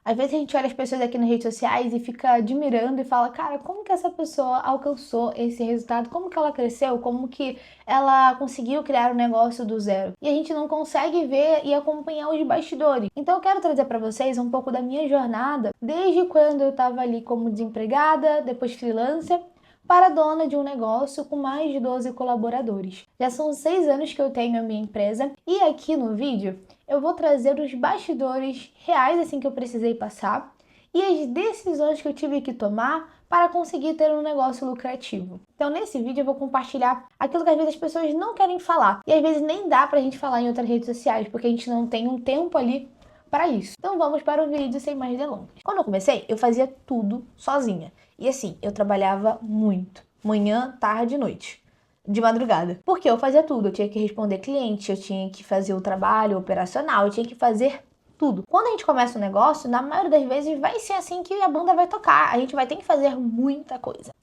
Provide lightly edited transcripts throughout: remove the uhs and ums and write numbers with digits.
Às vezes a gente olha as pessoas aqui nas redes sociais e fica admirando e fala, cara, como que essa pessoa alcançou esse resultado? Como que ela cresceu? Como que ela conseguiu criar um negócio do zero? E a gente não consegue ver e acompanhar os bastidores. Então eu quero trazer para vocês um pouco da minha jornada, desde quando eu estava ali como desempregada, depois freelancer, para dona de um negócio com mais de 12 colaboradores. Já são 6 anos que eu tenho a minha empresa e aqui no vídeo eu vou trazer os bastidores reais assim que eu precisei passar e as decisões que eu tive que tomar para conseguir ter um negócio lucrativo. Então nesse vídeo eu vou compartilhar aquilo que às vezes as pessoas não querem falar e às vezes nem dá pra gente falar em outras redes sociais porque a gente não tem um tempo ali para isso. Então vamos para o vídeo sem mais delongas. Quando eu comecei, eu fazia tudo sozinha. E assim, eu trabalhava muito. Manhã, tarde e noite. De madrugada. Porque eu fazia tudo. Eu tinha que responder cliente, eu tinha que fazer o trabalho operacional, eu tinha que fazer tudo. Quando a gente começa um negócio, na maioria das vezes vai ser assim que a banda vai tocar. A gente vai ter que fazer muita coisa.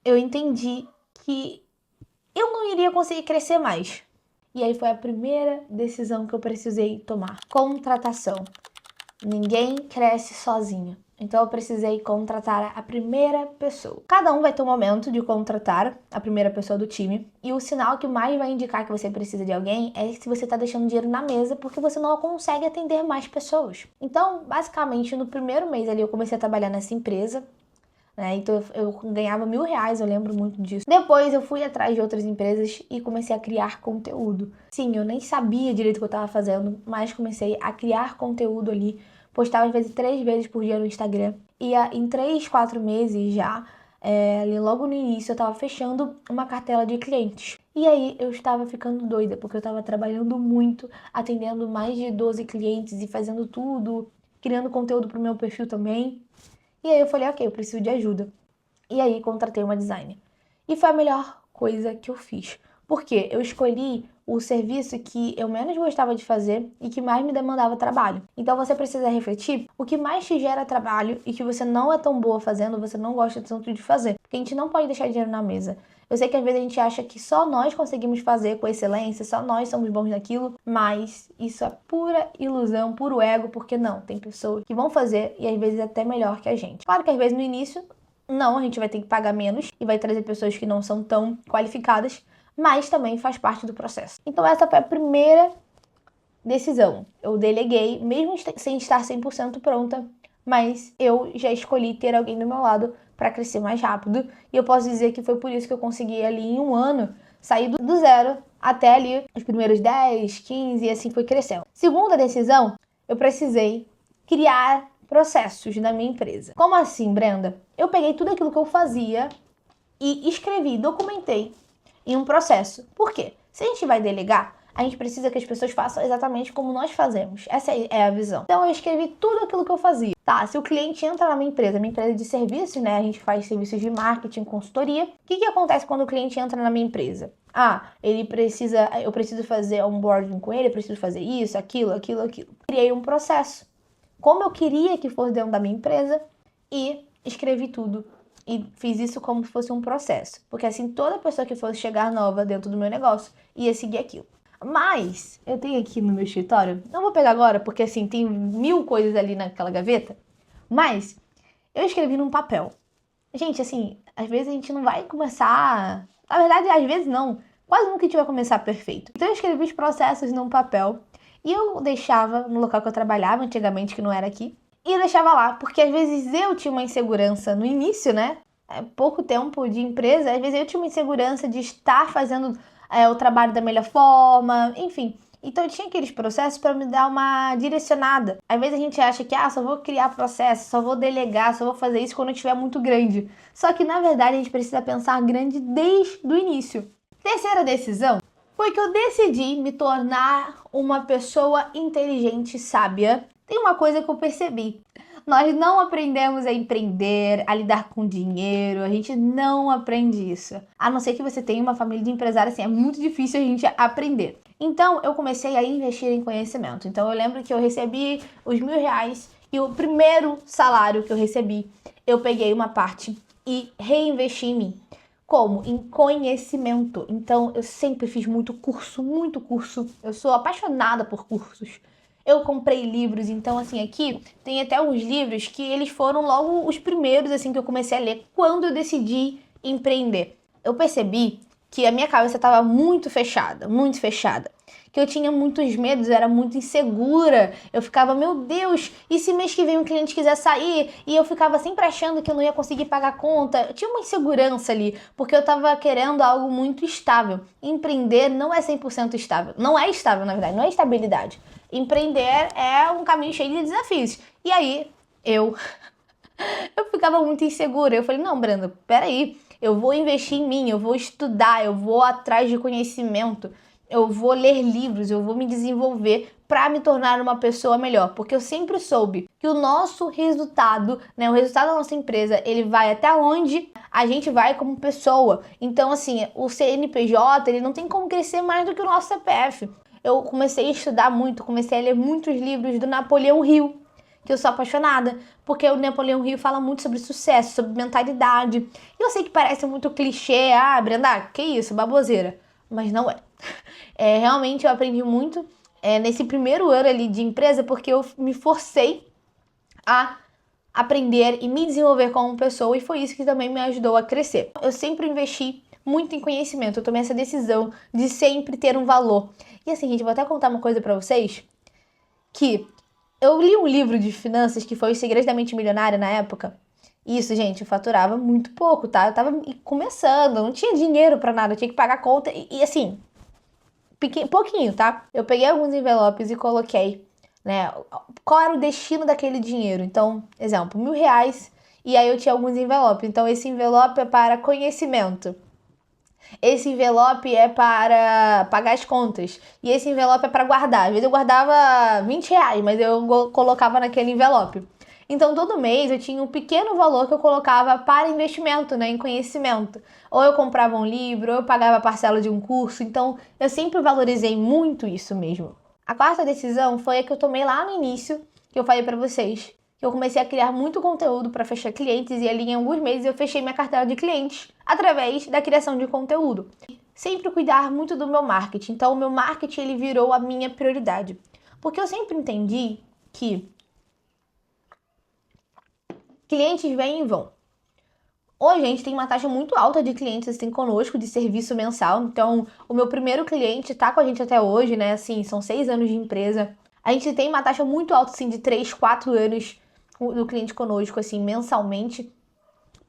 Eu entendi que eu não iria conseguir crescer mais. E aí foi a primeira decisão que eu precisei tomar. Contratação. Ninguém cresce sozinho. Então eu precisei contratar a primeira pessoa. Cada um vai ter um momento de contratar a primeira pessoa do time. E o sinal que mais vai indicar que você precisa de alguém é se você está deixando dinheiro na mesa porque você não consegue atender mais pessoas. Então, basicamente, no primeiro mês ali eu comecei a trabalhar nessa empresa. Então eu ganhava R$1.000, eu lembro muito disso. Depois eu fui atrás de outras empresas e comecei a criar conteúdo. Sim, eu nem sabia direito o que eu estava fazendo, mas comecei a criar conteúdo ali. Postava às vezes 3 vezes por dia no Instagram. E em 3, 4 meses já, ali logo no início, eu estava fechando uma cartela de clientes. E aí eu estava ficando doida, porque eu estava trabalhando muito, atendendo mais de 12 clientes e fazendo tudo, criando conteúdo para o meu perfil também. E aí eu falei, ok, eu preciso de ajuda. E aí contratei uma designer. E foi a melhor coisa que eu fiz. Porque eu escolhi o serviço que eu menos gostava de fazer e que mais me demandava trabalho. Então você precisa refletir o que mais te gera trabalho e que você não é tão boa fazendo, você não gosta tanto de fazer. Porque a gente não pode deixar dinheiro na mesa. Eu sei que às vezes a gente acha que só nós conseguimos fazer com excelência, só nós somos bons naquilo, mas isso é pura ilusão, puro ego, porque não, tem pessoas que vão fazer e às vezes é até melhor que a gente. Claro que às vezes no início, não, a gente vai ter que pagar menos e vai trazer pessoas que não são tão qualificadas, mas também faz parte do processo. Então essa foi a primeira decisão. Eu deleguei, mesmo sem estar 100% pronta, mas eu já escolhi ter alguém do meu lado para crescer mais rápido. E eu posso dizer que foi por isso que eu consegui ali em um ano sair do zero até ali os primeiros 10, 15 e assim foi crescendo. Segunda decisão, eu precisei criar processos na minha empresa. Como assim, Brenda? Eu peguei tudo aquilo que eu fazia e escrevi, documentei em um processo. Por quê? Se a gente vai delegar, a gente precisa que as pessoas façam exatamente como nós fazemos. Essa é a visão. Então eu escrevi tudo aquilo que eu fazia. Tá, se o cliente entra na minha empresa de serviços, né? A gente faz serviços de marketing, consultoria. O que acontece quando o cliente entra na minha empresa? Eu preciso fazer onboarding com ele, eu preciso fazer isso, aquilo. Criei um processo. Como eu queria que fosse dentro da minha empresa e escrevi tudo. E fiz isso como se fosse um processo. Porque assim, toda pessoa que fosse chegar nova dentro do meu negócio ia seguir aquilo. Mas, eu tenho aqui no meu escritório, não vou pegar agora, porque assim, tem 1000 coisas ali naquela gaveta, mas eu escrevi num papel. Gente, assim, às vezes a gente não vai começar... Na verdade, às vezes não. Quase nunca a gente vai começar perfeito. Então eu escrevi os processos num papel e eu deixava no local que eu trabalhava, antigamente, que não era aqui, e eu deixava lá, porque às vezes eu tinha uma insegurança no início, né? Pouco tempo de empresa, às vezes eu tinha uma insegurança de estar fazendo o trabalho da melhor forma, enfim. Então eu tinha aqueles processos para me dar uma direcionada. Às vezes a gente acha que só vou criar processo, só vou delegar, só vou fazer isso quando eu estiver muito grande. Só que na verdade a gente precisa pensar grande desde o início. Terceira decisão foi que eu decidi me tornar uma pessoa inteligente e sábia. Tem uma coisa que eu percebi. Nós não aprendemos a empreender, a lidar com dinheiro, a gente não aprende isso. A não ser que você tenha uma família de empresários, assim, é muito difícil a gente aprender. Então, eu comecei a investir em conhecimento. Então, eu lembro que eu recebi os R$1.000 e o primeiro salário que eu recebi, eu peguei uma parte e reinvesti em mim. Como? Em conhecimento. Então, eu sempre fiz muito curso. Eu sou apaixonada por cursos. Eu comprei livros, então assim, aqui tem até uns livros que eles foram logo os primeiros assim que eu comecei a ler quando eu decidi empreender. Eu percebi que a minha cabeça estava muito fechada, que eu tinha muitos medos, eu era muito insegura, eu ficava, meu Deus, e se mês que vem um cliente quiser sair? E eu ficava sempre achando que eu não ia conseguir pagar a conta, eu tinha uma insegurança ali, porque eu tava querendo algo muito estável. Empreender não é 100% estável, não é estável na verdade, não é estabilidade. Empreender é um caminho cheio de desafios. E aí, eu ficava muito insegura. Eu falei, não, Brenda, peraí. Eu vou investir em mim, eu vou estudar, eu vou atrás de conhecimento, eu vou ler livros, eu vou me desenvolver para me tornar uma pessoa melhor. Porque eu sempre soube que o nosso resultado, né, o resultado da nossa empresa, ele vai até onde a gente vai como pessoa. Então, assim, o CNPJ, ele não tem como crescer mais do que o nosso CPF. Eu comecei a estudar muito, comecei a ler muitos livros do Napoleão Hill, que eu sou apaixonada, porque o Napoleão Hill fala muito sobre sucesso, sobre mentalidade. E eu sei que parece muito clichê, Brenda, que isso, baboseira. Mas não é. Realmente eu aprendi muito nesse primeiro ano ali de empresa, porque eu me forcei a aprender e me desenvolver como pessoa, e foi isso que também me ajudou a crescer. Eu sempre investi muito em conhecimento, eu tomei essa decisão de sempre ter um valor. E assim, gente, vou até contar uma coisa pra vocês, que eu li um livro de finanças que foi Os Segredos da Mente Milionária na época. Isso, gente, eu faturava muito pouco, tá? Eu tava começando, eu não tinha dinheiro pra nada, eu tinha que pagar conta e assim, pouquinho, tá? Eu peguei alguns envelopes e coloquei, né? Qual era o destino daquele dinheiro? Então, exemplo, R$ 1.000, e aí eu tinha alguns envelopes. Então, esse envelope é para conhecimento. Esse envelope é para pagar as contas. E esse envelope é para guardar. Às vezes eu guardava R$ 20, mas eu colocava naquele envelope. Então, todo mês eu tinha um pequeno valor que eu colocava para investimento, né, em conhecimento. Ou eu comprava um livro, ou eu pagava a parcela de um curso. Então, eu sempre valorizei muito isso mesmo. A quarta decisão foi a que eu tomei lá no início, que eu falei para vocês. Que eu comecei a criar muito conteúdo para fechar clientes, e ali em alguns meses eu fechei minha carteira de clientes através da criação de conteúdo. Sempre cuidar muito do meu marketing. Então, o meu marketing ele virou a minha prioridade. Porque eu sempre entendi que clientes vêm e vão. Hoje a gente tem uma taxa muito alta de clientes assim, conosco, de serviço mensal. Então, o meu primeiro cliente tá com a gente até hoje, né? Assim, são 6 anos de empresa. A gente tem uma taxa muito alta, assim, de 3, 4 anos do cliente conosco, assim, mensalmente.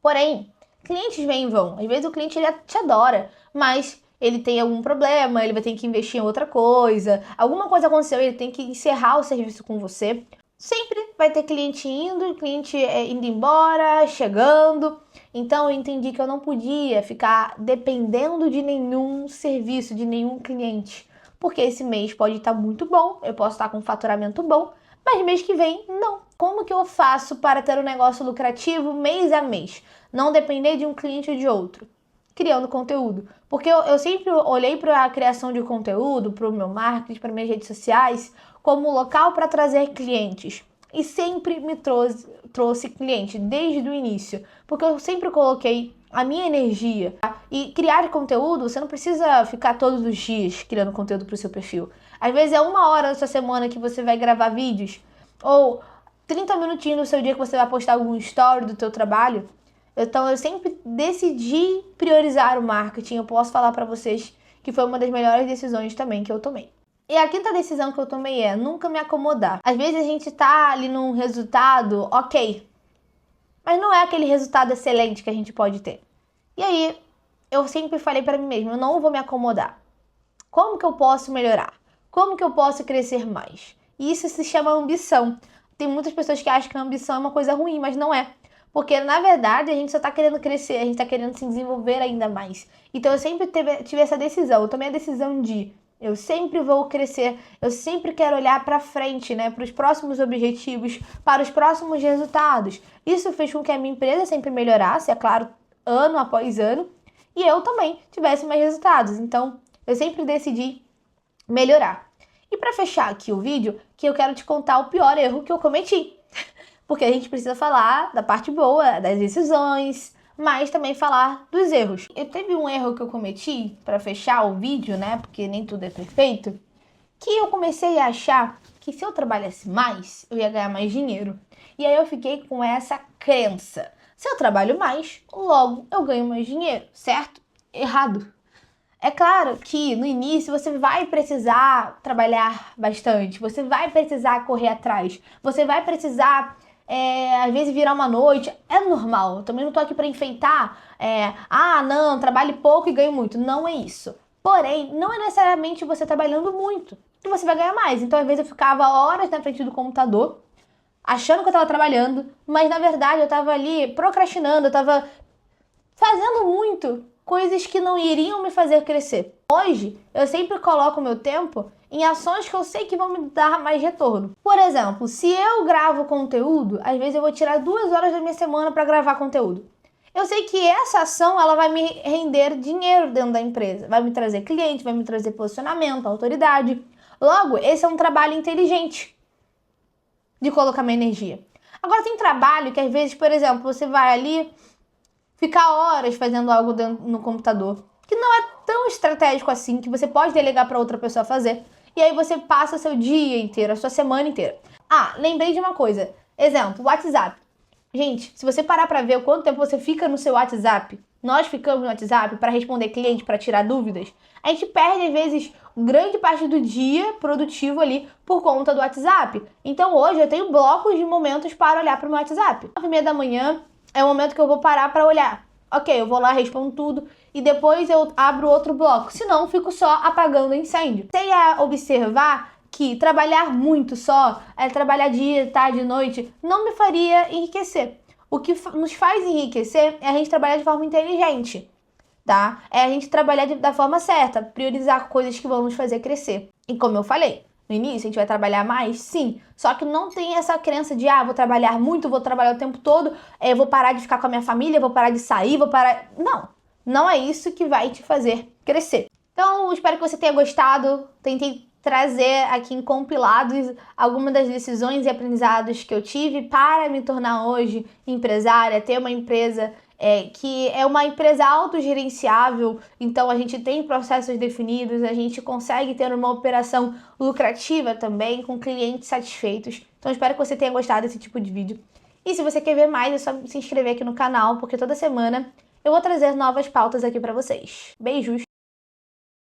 Porém, clientes vêm e vão. Às vezes o cliente ele te adora, mas ele tem algum problema, ele vai ter que investir em outra coisa. Alguma coisa aconteceu, ele tem que encerrar o serviço com você. Sempre vai ter cliente indo, cliente indo embora, chegando. Então eu entendi que eu não podia ficar dependendo de nenhum serviço, de nenhum cliente. Porque esse mês pode estar muito bom, eu posso estar com um faturamento bom, mas mês que vem, não. Como que eu faço para ter um negócio lucrativo mês a mês? Não depender de um cliente ou de outro? Criando conteúdo. Porque eu sempre olhei para a criação de conteúdo, para o meu marketing, para minhas redes sociais, como local para trazer clientes. E sempre me trouxe cliente, desde o início. Porque eu sempre coloquei a minha energia. E criar conteúdo, você não precisa ficar todos os dias criando conteúdo para o seu perfil. Às vezes é 1 hora da sua semana que você vai gravar vídeos, ou 30 minutinhos no seu dia que você vai postar algum story do teu trabalho. Então eu sempre decidi priorizar o marketing. Eu posso falar para vocês que foi uma das melhores decisões também que eu tomei. E a quinta decisão que eu tomei é nunca me acomodar. Às vezes a gente tá ali num resultado ok, mas não é aquele resultado excelente que a gente pode ter. E aí eu sempre falei para mim mesma, eu não vou me acomodar. Como que eu posso melhorar? Como que eu posso crescer mais? E isso se chama ambição. Tem muitas pessoas que acham que a ambição é uma coisa ruim, mas não é. Porque, na verdade, a gente só tá querendo crescer, a gente tá querendo se desenvolver ainda mais. Então, eu sempre tive essa decisão. Eu tomei a decisão de eu sempre vou crescer, eu sempre quero olhar para frente, né? Para os próximos objetivos, para os próximos resultados. Isso fez com que a minha empresa sempre melhorasse, é claro, ano após ano. E eu também tivesse mais resultados. Então, eu sempre decidi melhorar. E para fechar aqui o vídeo, que eu quero te contar o pior erro que eu cometi. Porque a gente precisa falar da parte boa, das decisões, mas também falar dos erros. Eu teve um erro que eu cometi para fechar o vídeo, né? Porque nem tudo é perfeito. que eu comecei a achar que se eu trabalhasse mais, eu ia ganhar mais dinheiro. E aí eu fiquei com essa crença. Se eu trabalho mais, logo eu ganho mais dinheiro, certo? Errado. É claro que no início você vai precisar trabalhar bastante, você vai precisar correr atrás, você vai precisar, às vezes, virar uma noite. É normal, eu também não tô aqui para enfeitar, não, trabalhe pouco e ganhe muito. Não é isso. Porém, não é necessariamente você trabalhando muito que você vai ganhar mais. Então, às vezes, eu ficava horas na frente do computador, achando que eu estava trabalhando, mas na verdade eu estava ali procrastinando, eu estava fazendo muito coisas que não iriam me fazer crescer. Hoje, eu sempre coloco o meu tempo em ações que eu sei que vão me dar mais retorno. Por exemplo, se eu gravo conteúdo, às vezes eu vou tirar 2 horas da minha semana para gravar conteúdo. Eu sei que essa ação ela vai me render dinheiro dentro da empresa, vai me trazer cliente, vai me trazer posicionamento, autoridade. Logo, esse é um trabalho inteligente de colocar minha energia. Agora tem trabalho que às vezes, por exemplo, você vai ali ficar horas fazendo algo no computador, que não é tão estratégico assim, que você pode delegar para outra pessoa fazer. E aí você passa seu dia inteiro, a sua semana inteira. Ah, lembrei de uma coisa. Exemplo, WhatsApp. Gente, se você parar para ver o quanto tempo você fica no seu WhatsApp, nós ficamos no WhatsApp para responder cliente, para tirar dúvidas, a gente perde, às vezes, grande parte do dia produtivo ali por conta do WhatsApp. Então hoje eu tenho blocos de momentos para olhar para o meu WhatsApp. 9h30 da manhã é o momento que eu vou parar para olhar. Ok, eu vou lá, respondo tudo e depois eu abro outro bloco. Senão, fico só apagando incêndio. Você ia observar que trabalhar muito só, trabalhar dia, tarde, noite, não me faria enriquecer. O que nos faz enriquecer é a gente trabalhar de forma inteligente, tá? É a gente trabalhar da forma certa, priorizar coisas que vão nos fazer crescer. E como eu falei, no início a gente vai trabalhar mais, sim, só que não tem essa crença de, vou trabalhar muito, vou trabalhar o tempo todo, vou parar de ficar com a minha família, vou parar de sair, vou parar... Não é isso que vai te fazer crescer. Então, espero que você tenha gostado. Tentei trazer aqui em compilados algumas das decisões e aprendizados que eu tive para me tornar hoje empresária, ter uma empresa que é uma empresa autogerenciável, então a gente tem processos definidos, a gente consegue ter uma operação lucrativa também, com clientes satisfeitos. Então espero que você tenha gostado desse tipo de vídeo. E se você quer ver mais, é só se inscrever aqui no canal, porque toda semana eu vou trazer novas pautas aqui para vocês. Beijos!